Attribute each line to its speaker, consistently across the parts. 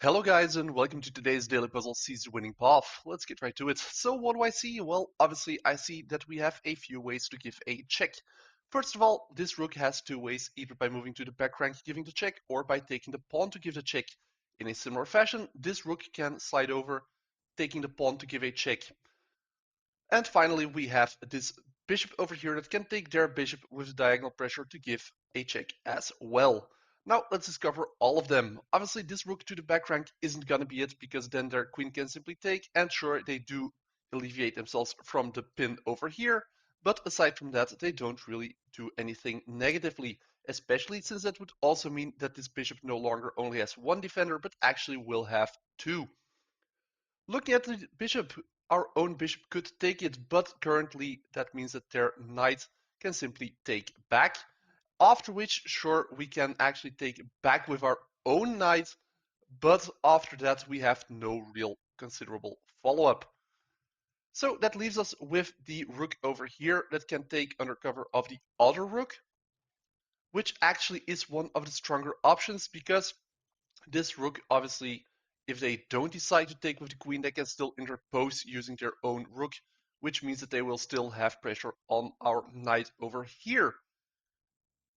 Speaker 1: Hello guys and welcome to today's daily puzzle Caesar winning path. Let's get right to it. So what do I see? Well, obviously I see that we have a few ways to give a check. First of all, this rook has two ways, either by moving to the back rank giving the check or by taking the pawn to give the check. In a similar fashion, this rook can slide over, taking the pawn to give a check. And finally, we have this bishop over here that can take their bishop with diagonal pressure to give a check as well. Now let's discover all of them. Obviously this rook to the back rank isn't gonna be it because then their queen can simply take, and sure, they do alleviate themselves from the pin over here, but aside from that they don't really do anything negatively, especially since that would also mean that this bishop no longer only has one defender but actually will have two. Looking at the bishop, our own bishop could take it, but currently that means that their knight can simply take back. After which, sure, we can actually take back with our own knight, but after that we have no real considerable follow-up. So that leaves us with the rook over here that can take under cover of the other rook, which actually is one of the stronger options because this rook, obviously, if they don't decide to take with the queen, they can still interpose using their own rook, which means that they will still have pressure on our knight over here.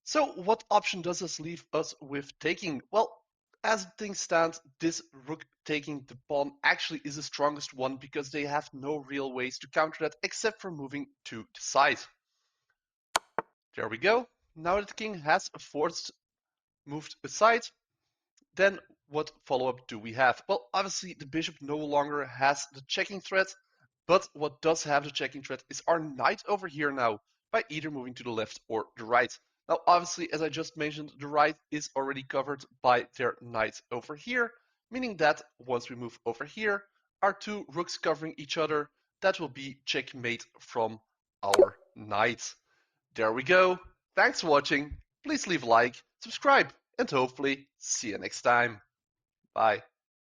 Speaker 1: So what option does this leave us with taking? Well, as things stand, this rook taking the pawn actually is the strongest one because they have no real ways to counter that except for moving to the side. There we go. Now that the king has forced moved aside, then what follow-up do we have? Well, obviously the bishop no longer has the checking threat, but what does have the checking threat is our knight over here now, by either moving to the left or the right. Now, obviously, as I just mentioned, the right is already covered by their knight over here, meaning that once we move over here, our two rooks covering each other, that will be checkmate from our knight. There we go. Thanks for watching. Please leave a like, subscribe, and hopefully see you next time. Bye.